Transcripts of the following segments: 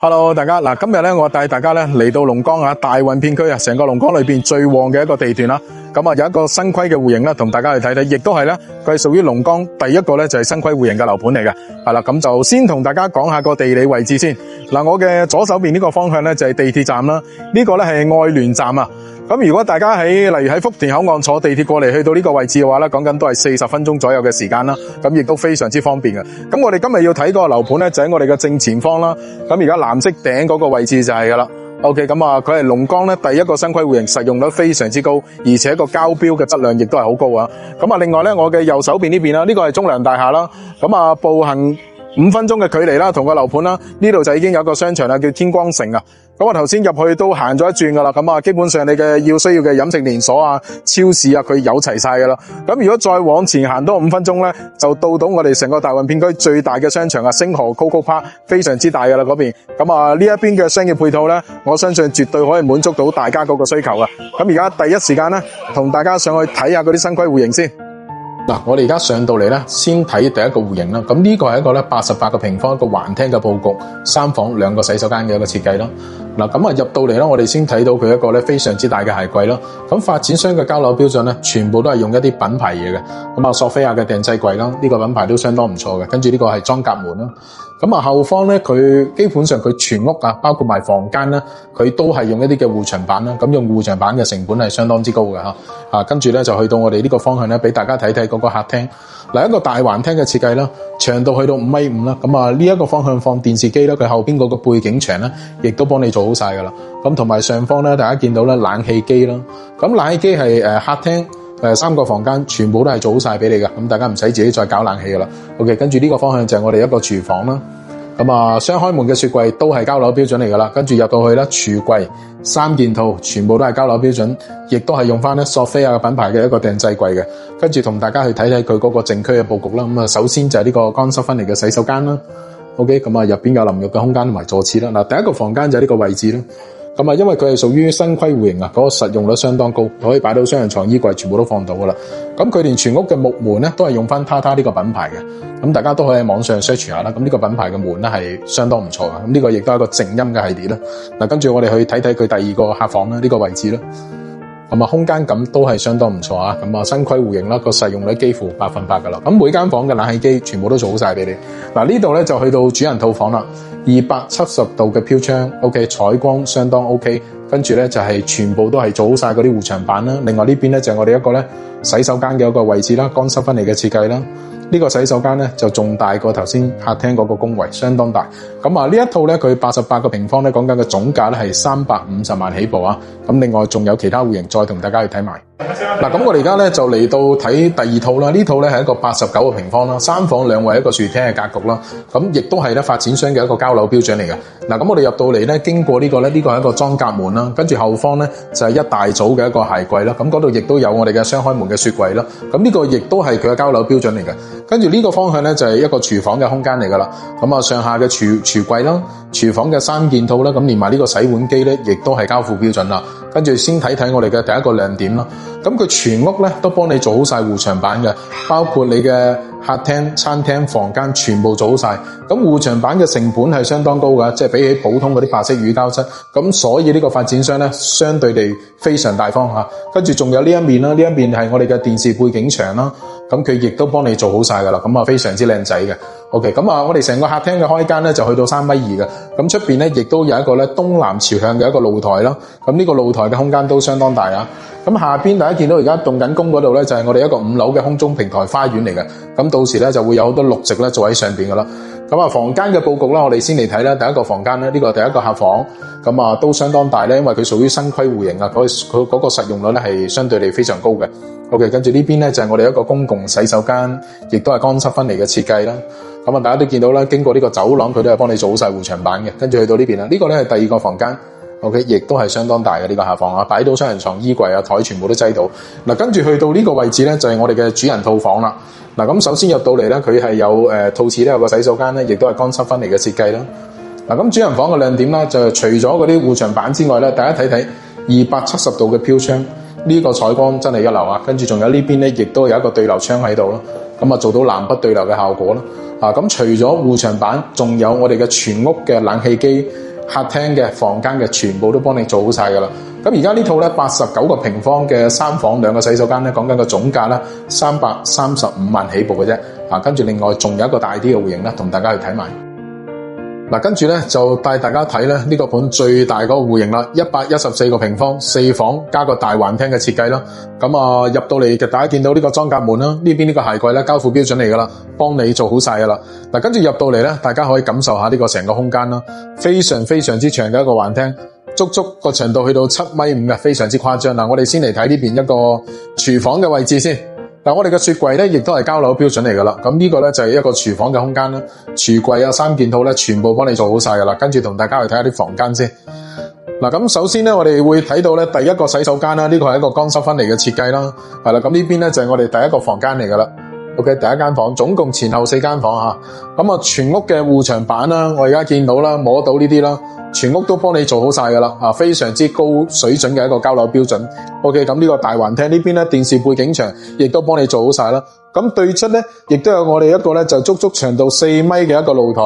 Hello， 大家嗱，今日咧我帶大家咧嚟到龍崗啊，大運片區啊，成個龍崗裏邊最旺嘅一個地段啦。咁啊有一個新規嘅戶型啦，同大家去睇睇，亦都係咧佢係屬於龍崗第一個咧就係新規戶型嘅樓盤嚟嘅。係啦，咁就先同大家講下個地理位置先。嗱，我嘅左手邊呢個方向咧就係地鐵站啦，呢個咧係愛聯站啊。咁如果大家例如喺福田口岸坐地鐵過嚟去到呢個位置嘅話咧，講緊都係40分鐘左右嘅時間啦。咁亦都非常之方便嘅。咁我哋今日要睇嗰個樓盤咧就喺我哋嘅正前方啦。咁而家藍色頂嗰個位置就係噶啦。OK， 咁啊，佢係龍崗咧第一個新規戶型，實用率非常之高，而且個交標嘅質量亦都係好高啊。咁啊，另外咧，我嘅右手邊呢邊啦，呢個係中糧大廈啦。咁啊，步行5分鐘嘅距離啦，同個樓盤啦，呢度就已經有個商場啦，叫天光城啊。咁我頭先入去都行咗一轉噶啦，咁啊，基本上你嘅需要嘅飲食連鎖啊、超市啊，佢有齊晒噶啦。咁如果再往前行多5分鐘咧，就到我哋成個大運片區最大嘅商場啊，星河 Coco Park， 非常之大噶啦嗰邊。咁啊，呢一邊嘅商業配套咧，我相信絕對可以滿足到大家嗰個需求啊。咁而家第一時間咧，同大家上去睇下嗰啲新規戶型先。嗱，我哋而家上到嚟咧，先睇第一個戶型啦。咁呢個係一個咧88個平方一個橫廳嘅佈局，3房2個洗手間嘅一個設計啦。嗱，咁啊入到嚟啦，我哋先睇到佢一個咧非常之大嘅鞋櫃啦。咁發展商嘅交樓標準咧，全部都係用一啲品牌嘢嘅。咁啊，索菲亞嘅定製櫃啦，呢個品牌都相當唔錯嘅。跟住呢個係裝甲門啦。咁啊後方咧，佢基本上佢全屋啊，包括埋房間啦，佢都係用一啲嘅護牆板啦。咁用護牆板嘅成本係相當之高嘅吓。跟住咧就去到我哋呢個方向咧，俾大家睇睇嗰個客廳。嗱，一個大橫廳嘅設計啦，長度去到5.5米啦。咁啊呢一個方向放電視機啦，佢後邊嗰個背景牆咧，亦都幫你做好晒噶啦。咁同埋上方咧，大家見到咧冷氣機啦。咁冷氣機係客廳3個房間全部都係做好晒俾你嘅。咁大家唔使自己再搞冷氣噶啦。OK， 跟住呢個方向就係我哋一個廚房啦。咁啊，雙開門嘅雪櫃都係交樓標準嚟噶啦。跟住入到去咧，櫥櫃3件套全部都係交樓標準，亦都係用翻咧索菲亞嘅品牌嘅一個定製櫃嘅。跟住同大家去睇睇佢嗰個正區嘅佈局啦。咁啊，首先就係呢個乾濕分離嘅洗手間啦。OK， 咁啊入邊有淋浴嘅空間同埋坐廁啦。嗱，第一個房間就係呢個位置啦。咁啊，因為佢係屬於新規戶型啊，嗰個實用率相當高，可以擺到雙人床、衣櫃，全部都放到噶啦。咁佢連全屋嘅木門咧，都係用翻塔塔呢個品牌嘅。咁大家都可以喺網上 search 下啦。咁呢個品牌嘅門咧係相當唔錯嘅。咁呢個亦都係一個靜音嘅系列啦。嗱，跟住我哋去睇睇佢第二個客房啦，呢個位置啦。咁啊，空間感都係相當唔錯啊！咁啊，新規戶型啦，個實用率幾乎100%噶啦。咁每間房嘅冷氣機全部都做好晒俾你。嗱，呢度咧就去到主人套房啦，270度嘅飄窗 ，OK， 採光相當 OK。跟住咧就係全部都係做好晒嗰啲護牆板啦。另外呢邊咧就係我哋一個咧洗手間嘅一個位置啦，乾濕分離嘅設計啦。呢個洗手間咧就仲大過頭先客廳嗰個工位，相當大。咁啊呢一套咧佢88個平方咧，講緊嘅總價咧係350萬起步啊。咁另外仲有其他戶型，再同大家去睇埋。嗱，咁我哋而家咧就嚟到睇第二套啦。呢套咧係一個89個平方啦，3房2衛一個豎廳嘅格局啦。咁亦都係咧發展商嘅一個交樓標準嚟嘅。嗱，咁我哋入到嚟咧，經過呢個咧，呢個係一個裝甲門啦。跟住後方咧就係一大組嘅一個鞋櫃啦。咁嗰度亦都有我哋嘅雙開門嘅雪櫃啦。咁呢個亦都係佢嘅交樓標準嚟嘅。跟住呢個方向咧就係一個廚房嘅空間嚟噶啦。咁啊上下嘅櫥櫃啦，廚房嘅3件套啦，咁連埋呢個洗碗機咧，亦都係交付標準啦。跟住先睇睇我哋嘅第一個亮點啦。咁佢全屋咧都幫你做好晒護牆板嘅，包括你嘅客廳、餐廳、房間全部做好晒。咁護牆板嘅成本係相當高㗎，即係比起普通嗰啲白色乳膠漆。咁所以呢個發展商咧相對地非常大方嚇。跟住仲有呢一面啦，呢一面係我哋嘅電視背景牆啦。咁佢亦都幫你做好晒㗎啦。咁啊非常之靚仔嘅。OK， 咁啊我哋成個客廳嘅開間咧就去到3.2米嘅。咁出邊咧亦都有一個咧東南朝向嘅一個露台啦。咁呢個露台嘅空間都相當大啊。咁下邊大家見到而家動緊工嗰度咧就係我哋一個5樓嘅空中平台花園嚟嘅。咁到時咧就會有好多綠植咧做喺上邊噶啦。咁啊房間嘅佈局啦，我哋先嚟睇啦。第一個房間咧，呢個係第一個客房，咁啊都相當大咧，因為佢屬於新規戶型啊，佢嗰個實用率咧係相對地非常高嘅。OK， 跟住呢邊咧就係我哋一個公共洗手間，亦都係乾濕分離嘅設計啦。咁啊大家都見到啦，經過呢個走廊佢都係幫你做好晒護牆板嘅。跟住去到呢邊啦，呢個咧係第二個房間。OK， 亦都係相當大嘅呢個客房啊，擺到雙人床、衣櫃啊、台全部都擠到。嗱，跟住去到呢個位置咧，就係我哋嘅主人套房啦。嗱，咁首先入到嚟咧，佢係有套廁咧，有個洗手間咧，亦都係乾濕分離嘅設計啦。嗱，咁主人房嘅亮點啦，就除咗嗰啲護牆板之外咧，大家睇睇270度嘅飄窗，呢個採光真係一流啊！跟住仲有呢邊咧，亦都有一個對流窗喺度咯，咁啊做到南北對流嘅效果啦。咁除咗護牆板，仲有我哋嘅全屋嘅冷氣機。客廳嘅、房間嘅全部都幫你做好晒噶啦。咁而家呢套咧89個平方嘅3房2個洗手間咧，講緊個總價咧335萬起步嘅啫。跟住另外仲有一個大啲嘅戶型咧，同大家去睇埋。跟住咧就帶大家睇咧呢個盤最大嗰個戶型啦，114個平方4房加個大橫廳嘅設計啦。咁入到嚟嘅大家見到呢個裝甲門啦，呢邊呢個鞋櫃咧交付標準嚟噶啦，幫你做好晒噶啦。跟住入到嚟咧，大家可以感受下呢個成個空間啦，非常非常之長嘅一個橫廳，足足個長度去到7.5米嘅，非常之誇張。我哋先嚟睇呢邊一個廚房嘅位置先。我哋嘅雪櫃咧，亦都係交樓標準嚟噶啦。咁呢個咧就係一個廚房嘅空間啦。廚櫃3件套咧，全部幫你做好晒噶啦。跟住同大家去睇下啲房間先。咁首先咧，我哋會睇到咧第一個洗手間啦。呢個係一個乾濕分離嘅設計啦。係啦，咁呢邊咧就係我哋第一個房間嚟噶啦。OK， 第一間房，總共前後4間房吓。咁全屋嘅護牆板啦，我而家見到啦，摸到呢啲啦。全屋都幫你做好晒噶啦，非常之高水準嘅一個交樓標準。OK， 咁呢個大橫廳呢邊咧，電視背景牆亦都幫你做好晒啦。咁對出咧，亦都有我哋一個咧就足足長度4米嘅一個露台，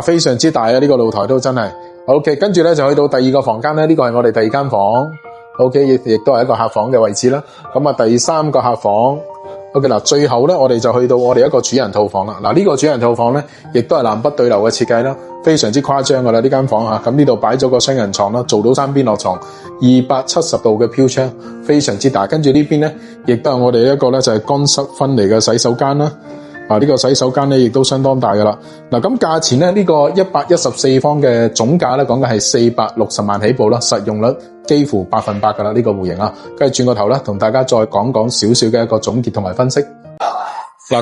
非常之大啊！呢個露台都真係。OK， 跟住咧就去到第二個房間咧，呢個係我哋第二間房。OK， 亦都係一個客房嘅位置啦。咁第3個客房。OK， 最後咧，我哋就去到我哋一個主人套房啦。呢個主人套房咧，亦都係南北對流嘅設計啦，非常之誇張噶啦呢間房咁呢度擺咗個雙人床啦，做到3邊落床，270度嘅飄窗，非常之大。跟住呢邊咧，亦都係我哋一個咧就係乾濕分離嘅洗手間啦。呢個洗手間咧，亦都相當大噶啦。咁價錢咧，呢個114方嘅總價咧，講嘅係460萬起步啦，實用率幾乎100%噶啦呢個戶型啊。跟住轉個頭啦，同大家再講講少少嘅一個總結同埋分析。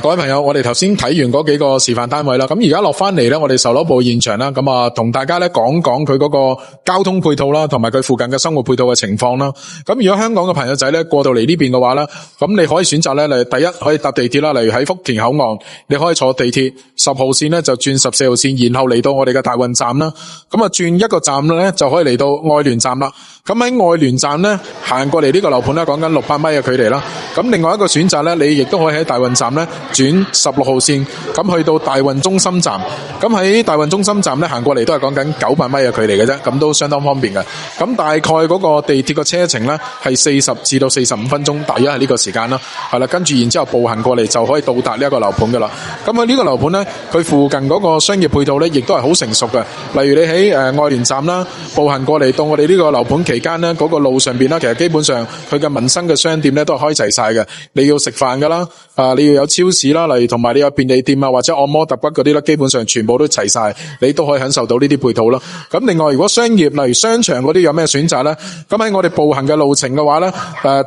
各位朋友，我哋頭先睇完嗰幾個示範單位啦，咁而家落翻嚟咧，我哋售樓部現場啦，咁同大家咧講講佢嗰個交通配套啦，同埋佢附近嘅生活配套嘅情況啦。咁如果香港嘅朋友仔咧過到嚟呢邊嘅話咧，咁你可以選擇咧，第一可以搭地鐵啦，例如喺福田口岸，你可以坐地鐵10號線咧就轉14號線，然後嚟到我哋嘅大運站啦。咁轉一個站咧就可以嚟到愛聯站啦。咁喺愛聯站咧行過嚟呢個樓盤咧，講緊600米嘅距離啦。咁另外一個選擇咧，你亦都可以喺大運站咧轉16號線，咁去到大運中心站。咁喺大運中心站咧行過嚟都係講緊900米嘅距離嘅啫，咁都相當方便嘅。咁大概嗰個地鐵個車程咧係40至到45分鐘，大約係呢個時間啦。係啦，跟住然之後步行過嚟就可以到達呢一個樓盤噶啦。咁喺呢個樓盤咧，佢附近嗰個商業配套咧，亦都係好成熟嘅。例如你喺愛聯站啦，步行過嚟到我哋呢個樓盤期間咧，嗰個路上邊啦，其實基本上佢嘅民生嘅商店咧都係開齊晒嘅。你要食飯噶啦，你要有超市啦，例如同埋你有便利店啊，或者按摩揼骨嗰啲啦，基本上全部都齊晒，你都可以享受到呢啲配套啦。咁另外，如果商業例如商場嗰啲有咩選擇咧？咁喺我哋步行嘅路程嘅話咧，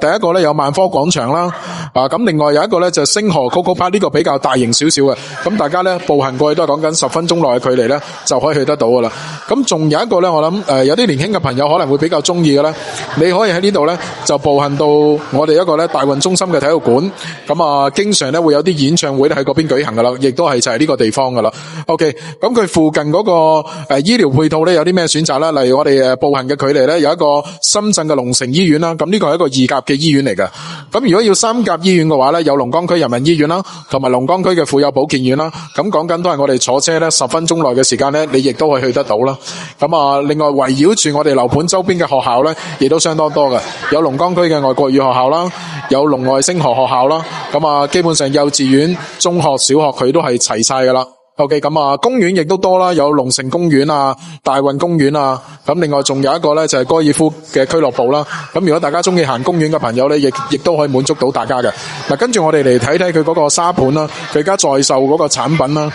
第一個咧有萬科廣場啦，咁另外有一個咧就星河 Coco Park，呢個比較大型少少嘅，咁大家咧步行過去都係講緊10分鐘內嘅距離咧就可以去得到噶啦。咁仲有一個咧，我諗有啲年輕嘅朋友可能會比較中意嘅咧，你可以喺呢度咧就步行到我哋一個咧大運中心嘅體育館，咁經常咧會有啲演唱會咧喺嗰邊舉行噶啦，亦都係就係呢個地方噶啦。OK， 咁佢附近嗰個醫療配套咧有啲咩選擇啦？例如我哋步行嘅距離咧有一個深圳嘅龍城醫院啦，咁呢個係一個2甲嘅醫院嚟嘅。咁如果要3甲醫院嘅話咧，有龍崗區人民醫院啦，同埋龍崗區嘅婦幼保健院啦。咁講緊都係我哋坐車咧10分鐘內嘅時間咧，你亦都可以去得到啦。咁另外圍繞住我哋樓盤周邊嘅學校咧，亦都相當多嘅，有龍崗區嘅外國語學校啦，有龍外星河學校啦。咁基本上幼稚園、中學、小學佢都係齊晒噶啦。OK， 咁公園亦都多啦，有龍城公園啊、大運公園啊，咁另外仲有一個咧就係高爾夫嘅俱樂部啦。咁如果大家中意行公園嘅朋友咧，亦都可以滿足到大家嘅。跟住我哋嚟睇睇佢嗰個沙盤啦，佢而家在售嗰個產品啦。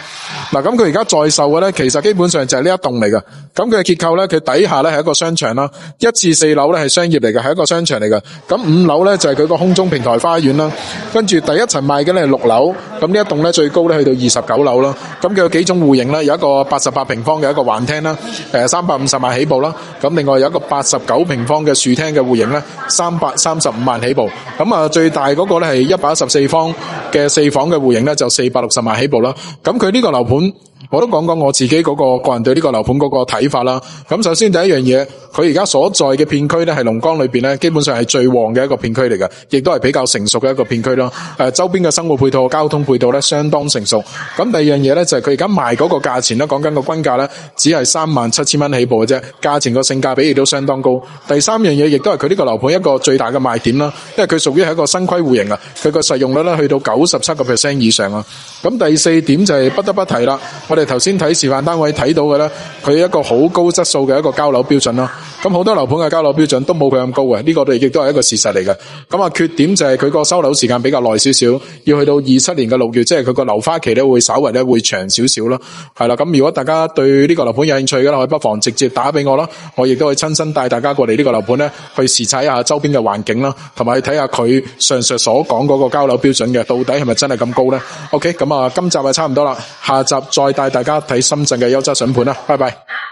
咁佢而家在售嘅咧，其實基本上就係呢一棟嚟嘅。咁佢嘅結構咧，佢底下咧係一個商場啦，1至4樓咧係商業嚟嘅，係一個商場嚟嘅。咁5樓咧就係佢個空中平台花園啦。跟住第一層賣嘅咧係6樓，咁呢一棟咧最高咧去到29樓啦。咁佢有幾種戶型咧，有一個88平方嘅一個橫廳啦，350萬起步啦。咁另外有一個89平方嘅樹廳嘅戶型咧，335萬起步。咁最大嗰個咧係114方嘅4房嘅戶型咧，就460萬起步啦。咁佢呢個樓盤我都講講我自己嗰個人對呢個樓盤嗰個睇法啦。咁首先第一樣嘢，佢而家所在嘅片區咧，係龍崗裏邊咧，基本上係最旺嘅一個片區嚟嘅，亦都係比較成熟嘅一個片區咯。周邊嘅生活配套、交通配套咧，相當成熟。咁第二樣嘢咧，就係佢而家賣嗰個價錢咧，講緊個均價咧，只係37,000蚊起步嘅啫，價錢個性價比亦都相當高。第三樣嘢亦都係佢呢個樓盤一個最大嘅賣點啦，因為佢屬於係一個新規戶型啊，佢個實用率咧去到97% 以上啊。咁第四點就係不得不提啦，我哋頭先睇示範單位睇到嘅咧，佢一個好高質素嘅一個交樓標準啦。咁好多樓盤嘅交樓標準都冇佢咁高嘅，呢個亦都係一個事實嚟嘅。咁啊，缺點就係佢個收樓時間比較耐少少，要去到27年嘅6月，即係佢個樓花期咧會稍為咧會長少少咯。係啦，咁如果大家對呢個樓盤有興趣嘅啦，可以不妨直接打俾我啦，我亦都會親身帶大家過嚟呢個樓盤咧去視察一下周邊嘅環境啦，同埋去睇下佢上述所講嗰個交樓標準嘅到底係咪真係咁高咧 ？OK， 咁啊，今集就差唔多啦，下集再帶大家睇深圳嘅優質筍盤啦，拜拜。